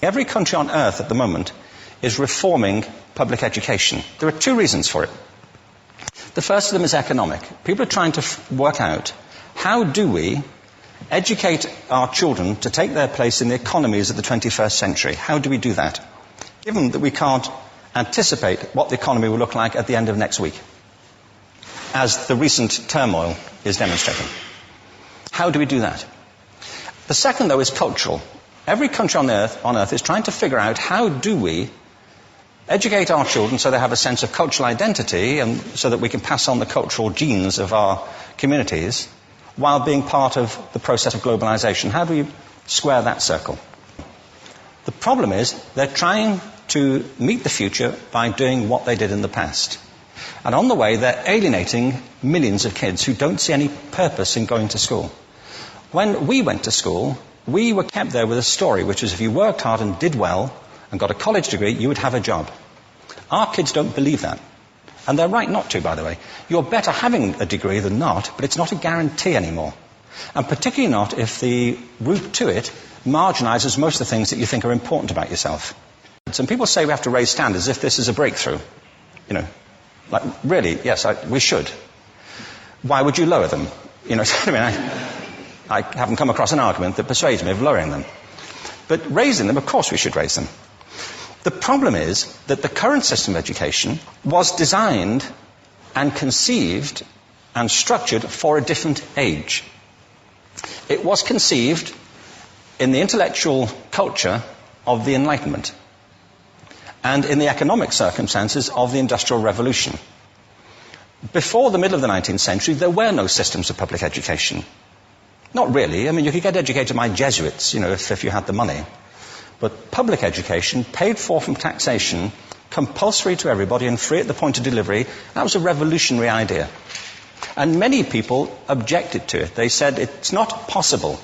Every country on earth at the moment is reforming public education. There are two reasons for it. The first of them is economic. People are trying to work out, how do we educate our children to take their place in the economies of the 21st century? How do we do that, given that we can't anticipate what the economy will look like at the end of next week, as the recent turmoil is demonstrating? How do we do that? The second, though, is cultural. Every country on earth is trying to figure out, how do we educate our children so they have a sense of cultural identity and so that we can pass on the cultural genes of our communities while being part of the process of globalization. How do we square that circle? The problem is they're trying to meet the future by doing what they did in the past. And on the way, they're alienating millions of kids who don't see any purpose in going to school. When we went to school, we were kept there with a story, which is if you worked hard and did well and got a college degree, you would have a job. Our kids don't believe that. And they're right not to, by the way. You're better having a degree than not, but it's not a guarantee anymore. And particularly not if the route to it marginalizes most of the things that you think are important about yourself. Some people say we have to raise standards as if this is a breakthrough. You know, like, really, yes, we should. Why would you lower them? You know, I mean, I haven't come across an argument that persuades me of lowering them. But raising them, of course we should raise them. The problem is that the current system of education was designed and conceived and structured for a different age. It was conceived in the intellectual culture of the Enlightenment and in the economic circumstances of the Industrial Revolution. Before the middle of the 19th century, there were no systems of public education. Not really. I mean, you could get educated by Jesuits, you know, if you had the money. But public education, paid for from taxation, compulsory to everybody and free at the point of delivery, that was a revolutionary idea. And many people objected to it. They said it's not possible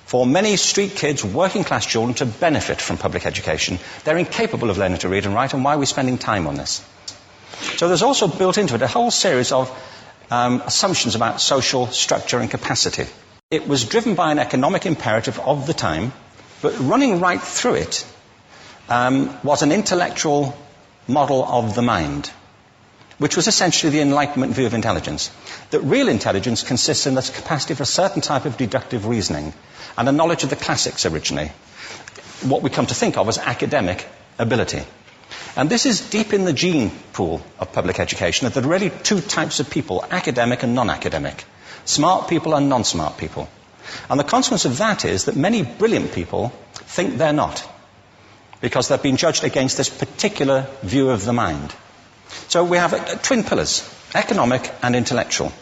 for many street kids, working class children, to benefit from public education. They're incapable of learning to read and write, and why are we spending time on this? So there's also built into it a whole series of assumptions about social structure and capacity. It was driven by an economic imperative of the time, but running right through it was an intellectual model of the mind, which was essentially the Enlightenment view of intelligence. That real intelligence consists in the capacity for a certain type of deductive reasoning and a knowledge of the classics originally, what we come to think of as academic ability. And this is deep in the gene pool of public education, that there are really two types of people, academic and non-academic, smart people and non-smart people. And the consequence of that is that many brilliant people think they're not, because they've been judged against this particular view of the mind. So we have twin pillars, economic and intellectual.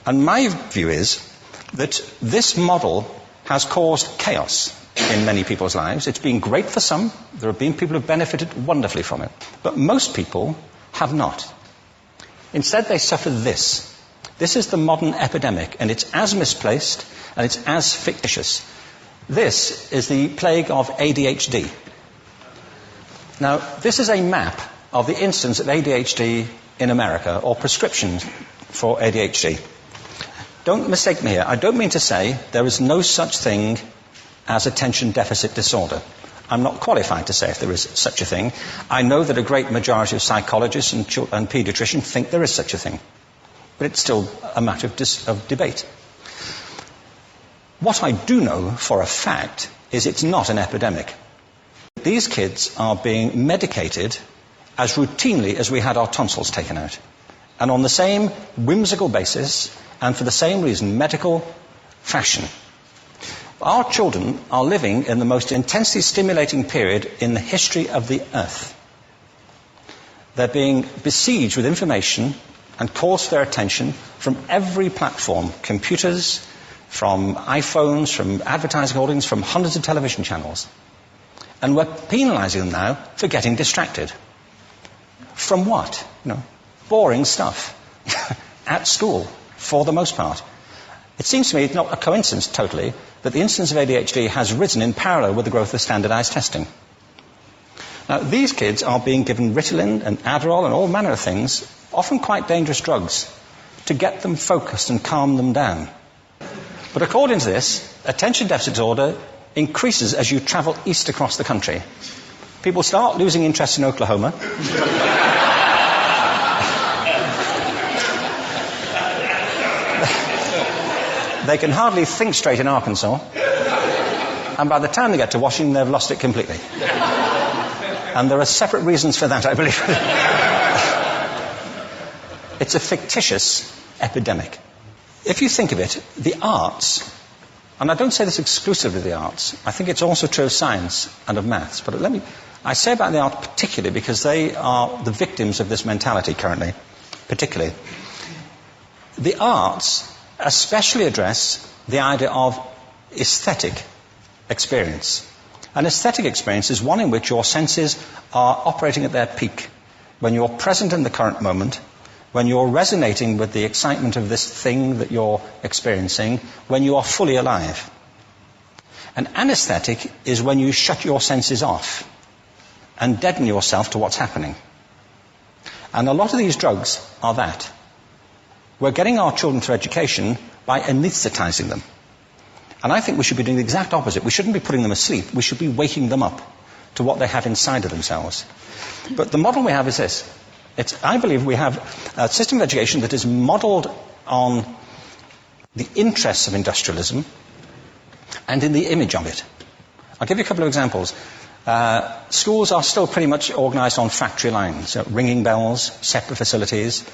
And my view is that this model has caused chaos in many people's lives. It's been great for some. There have been people who have benefited wonderfully from it. But most people have not. Instead, they suffer this. This is the modern epidemic, and it's as misplaced and it's as fictitious. This is the plague of ADHD. Now, this is a map of the incidence of ADHD in America, or prescriptions for ADHD. Don't mistake me here. I don't mean to say there is no such thing as attention deficit disorder. I'm not qualified to say if there is such a thing. I know that a great majority of psychologists and paediatricians think there is such a thing. But it's still a matter of debate. What I do know for a fact is it's not an epidemic. These kids are being medicated as routinely as we had our tonsils taken out. And on the same whimsical basis, and for the same reason, medical fashion. Our children are living in the most intensely stimulating period in the history of the earth. They're being besieged with information and calls for their attention from every platform, computers, from iPhones, from advertising holdings, from hundreds of television channels. And we're penalizing them now for getting distracted. From what? You know, boring stuff. At school, for the most part. It seems to me it's not a coincidence totally that the incidence of ADHD has risen in parallel with the growth of standardized testing. Now, these kids are being given Ritalin and Adderall and all manner of things, often quite dangerous drugs, to get them focused and calm them down. But according to this, attention deficit disorder increases as you travel east across the country. People start losing interest in Oklahoma. They can hardly think straight in Arkansas. And by the time they get to Washington, they've lost it completely. And there are separate reasons for that, I believe. It's a fictitious epidemic. If you think of it, the arts, and I don't say this exclusively of the arts, I think it's also true of science and of maths, but I say about the arts particularly because they are the victims of this mentality currently, particularly. The arts especially address the idea of aesthetic experience. An aesthetic experience is one in which your senses are operating at their peak, when you're present in the current moment, when you're resonating with the excitement of this thing that you're experiencing, when you are fully alive. An anesthetic is when you shut your senses off and deaden yourself to what's happening. And a lot of these drugs are that. We're getting our children through education by anesthetizing them. And I think we should be doing the exact opposite. We shouldn't be putting them asleep. We should be waking them up to what they have inside of themselves. But the model we have is this. I believe we have a system of education that is modeled on the interests of industrialism and in the image of it. I'll give you a couple of examples. Schools are still pretty much organized on factory lines, ringing bells, separate facilities,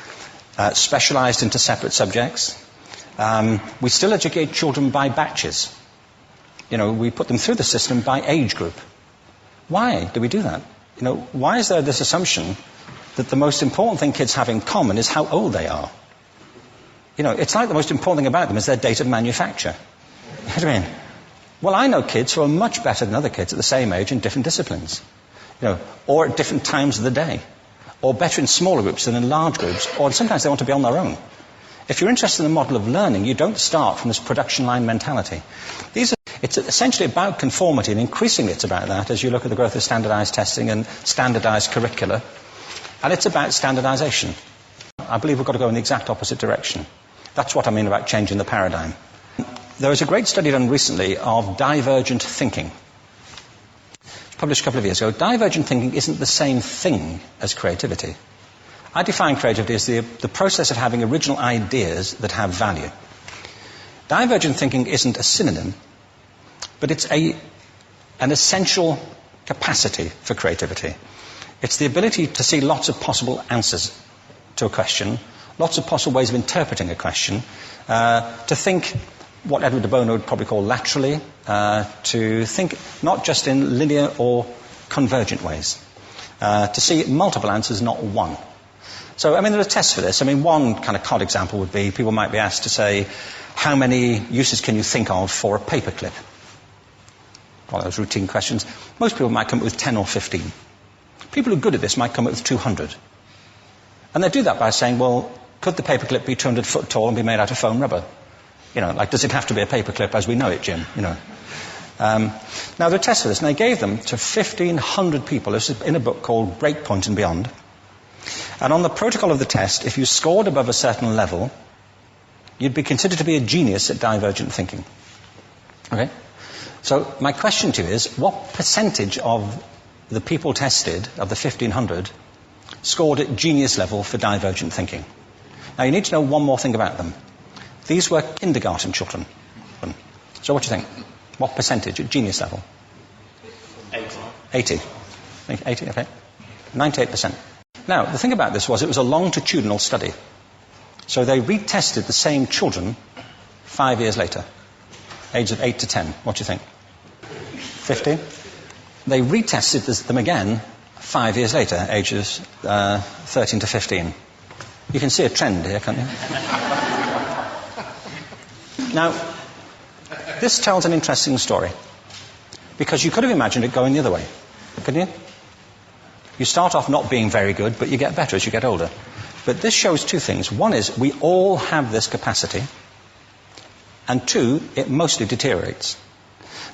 specialized into separate subjects. We still educate children by batches. We put them through the system by age group. Why do we do that? Why is there this assumption that the most important thing kids have in common is how old they are? It's like the most important thing about them is their date of manufacture. You know what I mean? Well, I know kids who are much better than other kids at the same age in different disciplines, or at different times of the day, or better in smaller groups than in large groups, or sometimes they want to be on their own. If you're interested in the model of learning, you don't start from this production line mentality. It's essentially about conformity, and increasingly it's about that as you look at the growth of standardized testing and standardized curricula. And it's about standardization. I believe we've got to go in the exact opposite direction. That's what I mean about changing the paradigm. There was a great study done recently of divergent thinking. It was published a couple of years ago. Divergent thinking isn't the same thing as creativity. I define creativity as the process of having original ideas that have value. Divergent thinking isn't a synonym, but it's an essential capacity for creativity. It's the ability to see lots of possible answers to a question, lots of possible ways of interpreting a question, to think what Edward de Bono would probably call laterally, to think not just in linear or convergent ways, to see multiple answers, not one. So, there are tests for this. One kind of cod example would be, people might be asked to say, how many uses can you think of for a paperclip? One of those routine questions. Most people might come up with 10 or 15. People who are good at this might come up with 200. And they do that by saying, well, could the paperclip be 200 foot tall and be made out of foam rubber? Does it have to be a paperclip as we know it, Jim? Now, there are tests for this, and they gave them to 1,500 people. This is in a book called Breakpoint and Beyond. And on the protocol of the test, if you scored above a certain level, you'd be considered to be a genius at divergent thinking. Okay? So my question to you is, what percentage of the people tested, of the 1,500, scored at genius level for divergent thinking? Now, you need to know one more thing about them. These were kindergarten children. So what do you think? What percentage at genius level? 80. 80, okay. 98%. Now, the thing about this was it was a longitudinal study. So they retested the same children 5 years later, ages of 8 to 10. What do you think? 15? They retested them again 5 years later, ages 13 to 15. You can see a trend here, can't you? Now, this tells an interesting story, because you could have imagined it going the other way, couldn't you? You start off not being very good, but you get better as you get older. But this shows two things. One is we all have this capacity, and two, it mostly deteriorates.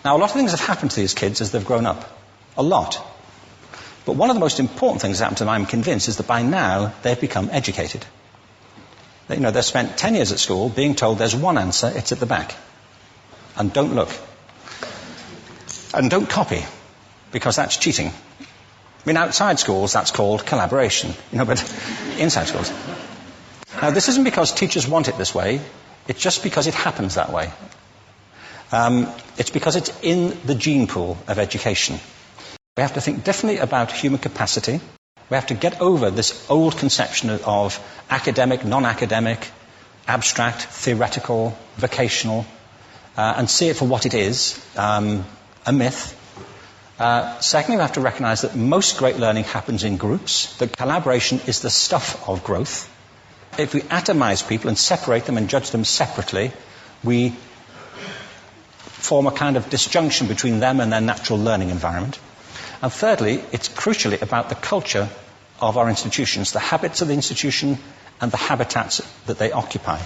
Now, a lot of things have happened to these kids as they've grown up. A lot. But one of the most important things that happened to them, I'm convinced, is that by now they've become educated. They've spent 10 years at school being told there's one answer, it's at the back. And don't look. And don't copy, because that's cheating. I mean, outside schools, that's called collaboration, but inside schools. Now, this isn't because teachers want it this way, it's just because it happens that way. It's because it's in the gene pool of education. We have to think differently about human capacity. We have to get over this old conception of academic, non-academic, abstract, theoretical, vocational, and see it for what it is, a myth. Secondly, we have to recognize that most great learning happens in groups, that collaboration is the stuff of growth. If we atomize people and separate them and judge them separately, we form a kind of disjunction between them and their natural learning environment. And thirdly, it's crucially about the culture of our institutions, the habits of the institution and the habitats that they occupy.